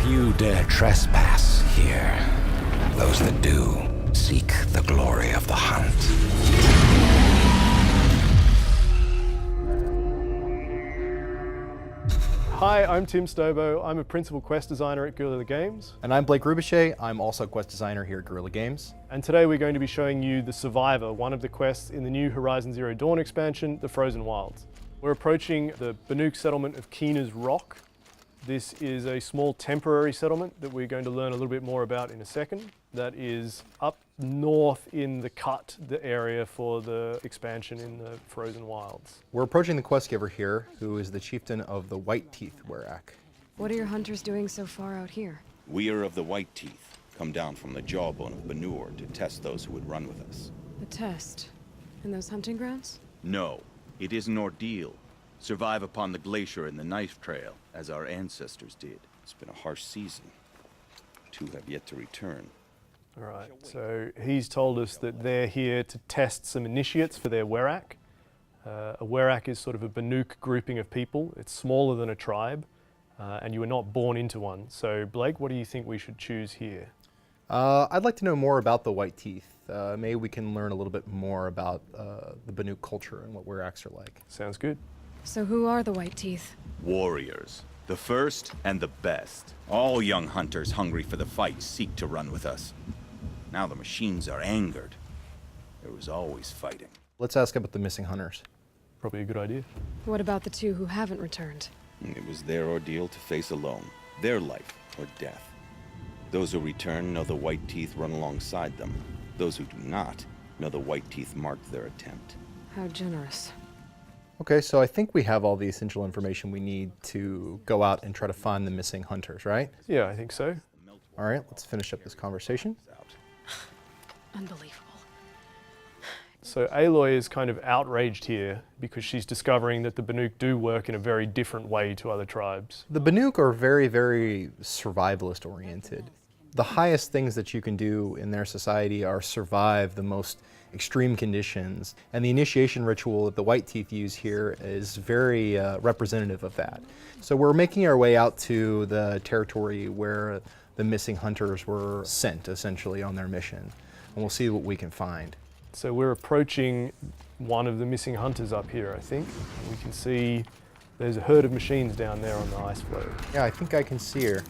Few dare trespass here. Those that do seek the glory of the hunt. Hi, I'm Tim Stobo. I'm a principal quest designer at Guerrilla Games. And I'm Blake Rubichet. I'm also a quest designer here at Guerrilla Games. And today we're going to be showing you The Survivor, one of the quests in the new Horizon Zero Dawn expansion, The Frozen Wilds. We're approaching the Banuk settlement of Keena's Rock. This is a small temporary settlement that we're going to learn a little bit more about in a second. That is up north in the cut, the area for the expansion in the Frozen Wilds. We're approaching the quest giver here, who is the chieftain of the White Teeth Werak. What are your hunters doing so far out here? We are of the White Teeth, come down from the jawbone of Banur to test those who would run with us. A test? In those hunting grounds? No, it is an ordeal. Survive upon the glacier and the knife trail, as our ancestors did. It's been a harsh season. Two have yet to return. All right, so he's told us that they're here to test some initiates for their Werak. A Werak is sort of a Banuk grouping of people. It's smaller than a tribe, and you were not born into one. So Blake, what do you think we should choose here? I'd like to know more about the White Teeth. Maybe we can learn a little bit more about the Banuk culture and what Weraks are like. Sounds good. So who are the White Teeth? Warriors. The first and the best. All young hunters hungry for the fight seek to run with us. Now the machines are angered. There was always fighting. Let's ask about the missing hunters. Probably a good idea. What about the two who haven't returned? It was their ordeal to face alone. Their life or death. Those who return know the White Teeth run alongside them. Those who do not know the White Teeth marked their attempt. How generous. Okay, so I think we have all the essential information we need to go out and try to find the missing hunters, right? Yeah, I think so. All right, let's finish up this conversation. Unbelievable. So Aloy is kind of outraged here because she's discovering that the Banuk do work in a very different way to other tribes. The Banuk are very, very survivalist oriented. The highest things that you can do in their society are survive the most extreme conditions, and the initiation ritual that the White Teeth use here is very representative of that. So we're making our way out to the territory where the missing hunters were sent, essentially, on their mission, and we'll see what we can find. So we're approaching one of the missing hunters up here, I think. We can see there's a herd of machines down there on the ice floe. Yeah, I think I can see her.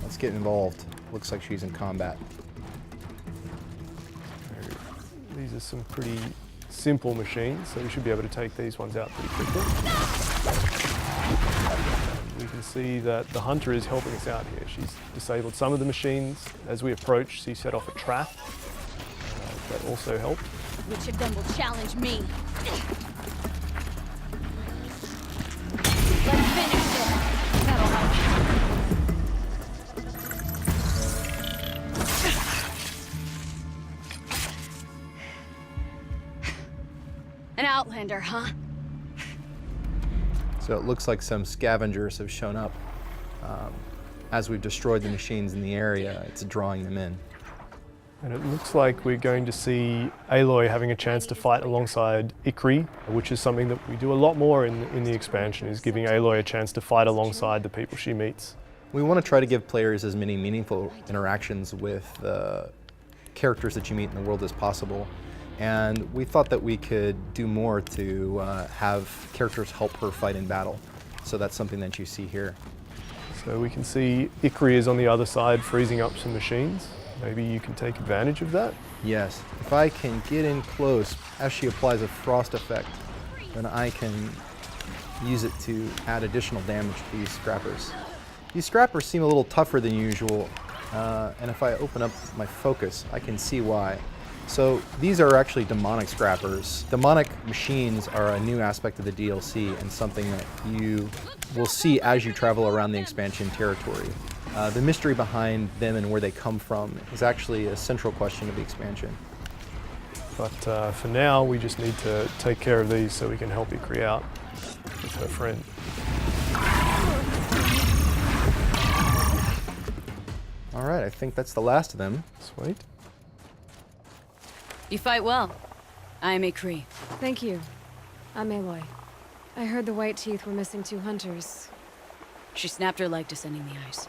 Let's get involved. Looks like she's in combat. These are some pretty simple machines, so we should be able to take these ones out pretty quickly. And we can see that the hunter is helping us out here. She's disabled some of the machines. As we approach, she set off a trap. That also helped. Which of them will challenge me? Let's finish this. That'll help. An outlander, huh? So it looks like some scavengers have shown up. As we've destroyed the machines in the area, it's drawing them in. And it looks like we're going to see Aloy having a chance to fight alongside Kree, which is something that we do a lot more in the expansion, is giving Aloy a chance to fight alongside the people she meets. We want to try to give players as many meaningful interactions with the characters that you meet in the world as possible. And we thought that we could do more to have characters help her fight in battle. So that's something that you see here. So we can see Kree is on the other side freezing up some machines. Maybe you can take advantage of that? Yes. If I can get in close as she applies a frost effect, then I can use it to add additional damage to these scrappers. These scrappers seem a little tougher than usual, and if I open up my focus, I can see why. So these are actually demonic scrappers. Demonic machines are a new aspect of the DLC and something that you will see as you travel around the expansion territory. The mystery behind them and where they come from is actually a central question of the expansion. But for now, we just need to take care of these so we can help Kree out with her friend. All right, I think that's the last of them. Sweet. You fight well. I am Kree. Thank you. I'm Aloy. I heard the White Teeth were missing 2 hunters. She snapped her leg descending the ice.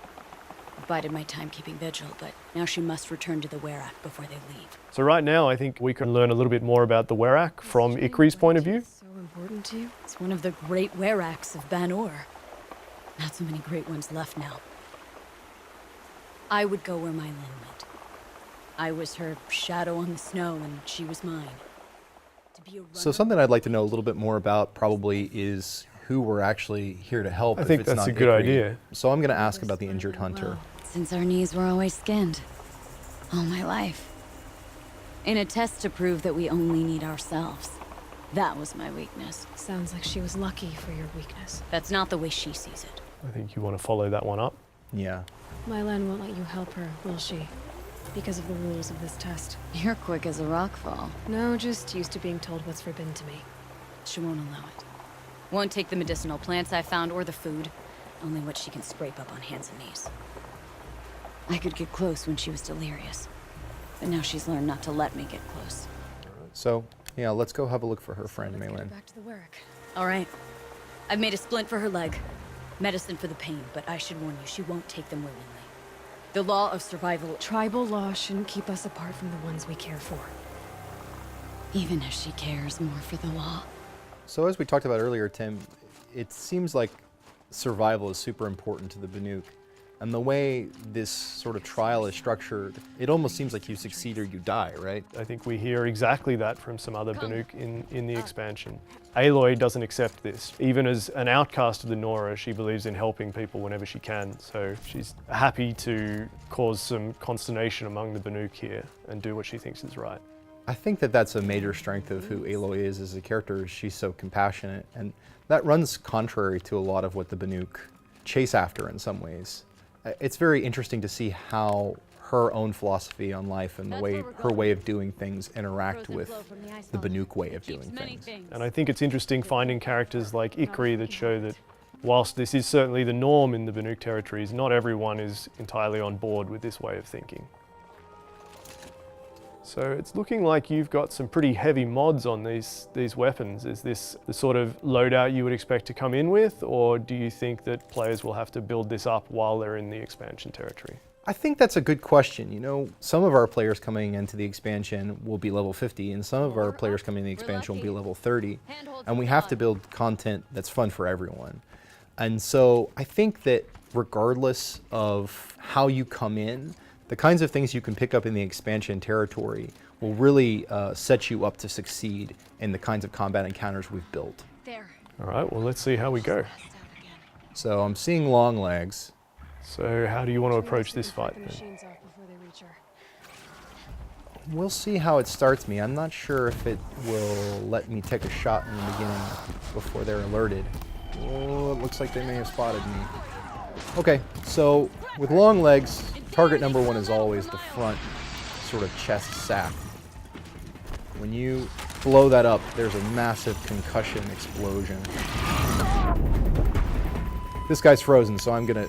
I bided my time keeping vigil, but now she must return to the Werak before they leave. So right now, I think we can learn a little bit more about the Werak from Ikri's point of view. So important to you? It's one of the great Weraks of Banor. Not so many great ones left now. I would go where my Lyn went. I was her shadow on the snow, and she was mine. To be a So something I'd like to know a little bit more about probably is who we're actually here to help. I if think it's that's not a good Ikri. idea. So I'm going to ask about the injured hunter. Since our knees were always skinned. All my life. In a test to prove that we only need ourselves. That was my weakness. Sounds like she was lucky for your weakness. That's not the way she sees it. I think you want to follow that one up. Yeah. Mylan won't let you help her, will she? Because of the rules of this test. You're quick as a rockfall. No, just used to being told what's forbidden to me. She won't allow it. Won't take the medicinal plants I found or the food. Only what she can scrape up on hands and knees. I could get close when she was delirious. But now she's learned not to let me get close. So, yeah, let's go have a look for her friend, Let's get her Maylin. back to the Werak. All right. I've made a splint for her leg. Medicine for the pain, but I should warn you, she won't take them willingly. The law of survival, Tribal law shouldn't keep us apart from the ones we care for. even if she cares more for the law. So as we talked about earlier, Tim, it seems like survival is super important to the Banuk. And the way this sort of trial is structured, it almost seems like you succeed or you die, right? I think we hear exactly that from some other Banuk in the expansion. Aloy doesn't accept this. Even as an outcast of the Nora, she believes in helping people whenever she can. So she's happy to cause some consternation among the Banuk here and do what she thinks is right. I think that that's a major strength of who Aloy is as a character. She's so compassionate, and that runs contrary to a lot of what the Banuk chase after in some ways. It's very interesting to see how her own philosophy on life and the way her way of doing things interact with the Banuk way of doing things. And I think it's interesting finding characters like Ikri that show that whilst this is certainly the norm in the Banuk territories, not everyone is entirely on board with this way of thinking. So it's looking like you've got some pretty heavy mods on these weapons. Is this the sort of loadout you would expect to come in with, or do you think that players will have to build this up while they're in the expansion territory? I think that's a good question. You know, some of our players coming into the expansion will be level 50, and some of our players coming into the expansion will be level 30. And we have to build content that's fun for everyone. And so I think that regardless of how you come in, the kinds of things you can pick up in the expansion territory will really set you up to succeed in the kinds of combat encounters we've built. There. All right, well, let's see how we go. So I'm seeing long legs. So how do you want to approach this fight The then? machines off before they reach her. We'll see how it starts me. I'm not sure if it will let me take a shot in the beginning before they're alerted. Oh, it looks like they may have spotted me. Okay, so with long legs, target number one is always the front sort of chest sack. When you blow that up, there's a massive concussion explosion. This guy's frozen, so I'm gonna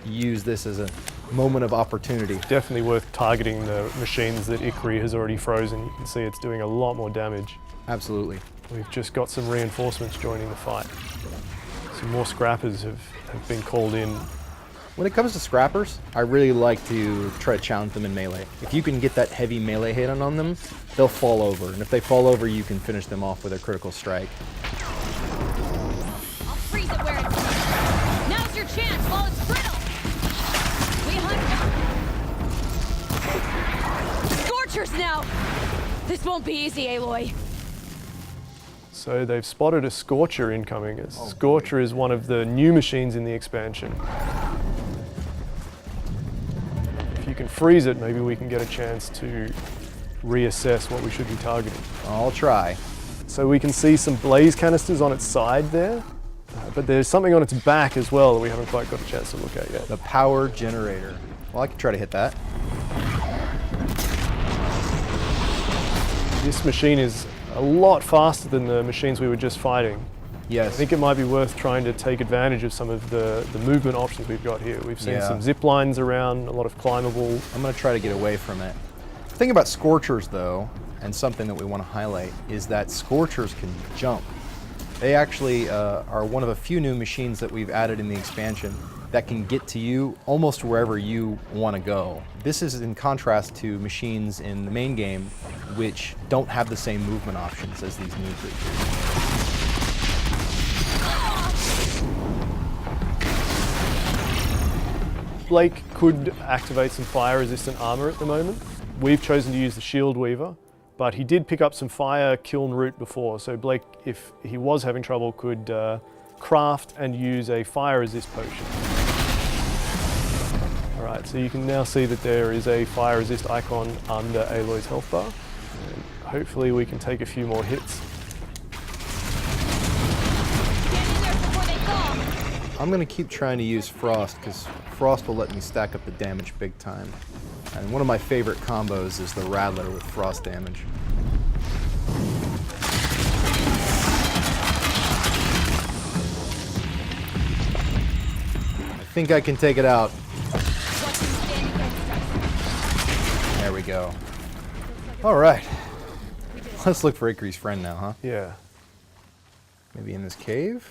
use this as a moment of opportunity. Definitely worth targeting the machines that Ikri has already frozen. You can see it's doing a lot more damage. Absolutely. We've just got some reinforcements joining the fight. Some more scrappers have been called in. When it comes to scrappers, I really like to try to challenge them in melee. If you can get that heavy melee hit on them, they'll fall over. And if they fall over, you can finish them off with a critical strike. I'll freeze it where it's at. Now's your chance while it's brittle. We hunt. Scorchers now. This won't be easy, Aloy. So they've spotted a Scorcher incoming. A Scorcher is one of the new machines in the expansion. If you can freeze it, maybe we can get a chance to reassess what we should be targeting. I'll try. So we can see some blaze canisters on its side there, but there's something on its back as well that we haven't quite got a chance to look at yet. The power generator. Well, I can try to hit that. This machine is a lot faster than the machines we were just fighting. I Yes. think it might be worth trying to take advantage of some of the movement options we've got here. We've seen Yeah. some zip lines around, a lot of climbable. I'm going to try to get away from it. The thing about Scorchers, though, and something that we want to highlight, is that Scorchers can jump. They actually are one of a few new machines that we've added in the expansion that can get to you almost wherever you want to go. This is in contrast to machines in the main game which don't have the same movement options as these new creatures. Blake could activate some fire-resistant armor at the moment. We've chosen to use the Shield Weaver, but he did pick up some fire kiln root before, so Blake, if he was having trouble, could craft and use a fire resist potion. Alright, so you can now see that there is a fire resist icon under Aloy's health bar. And hopefully we can take a few more hits. I'm going to keep trying to use Frost because Frost will let me stack up the damage big time. And one of my favorite combos is the Rattler with Frost damage. I think I can take it out. There we go. Alright. Let's look for Ikri's friend now, huh? Yeah. Maybe in this cave?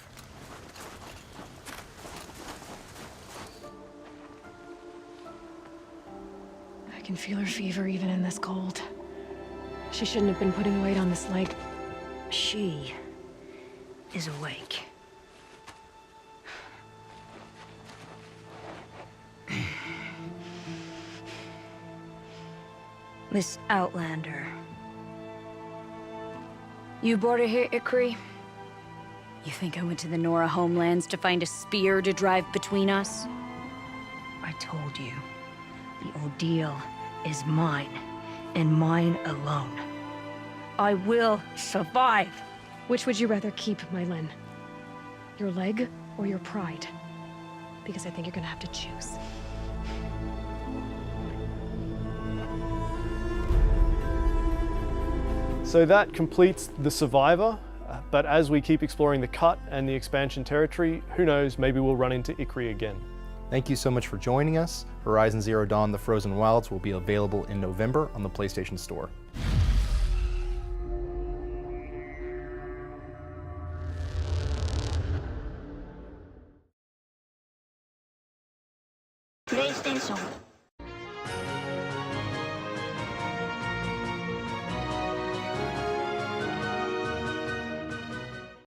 I can feel her fever even in this cold. She shouldn't have been putting weight on this leg. She is awake. Miss Outlander. You brought her here, Kree? You think I went to the Nora homelands to find a spear to drive between us? I told you. The ordeal is mine, and mine alone. I will survive. Which would you rather keep, Mylin? Your leg or your pride? Because I think you're gonna have to choose. So that completes the Survivor, but as we keep exploring the Cut and the expansion territory, who knows, maybe we'll run into Ikri again. Thank you so much for joining us. Horizon Zero Dawn: The Frozen Wilds will be available in November on the PlayStation Store. PlayStation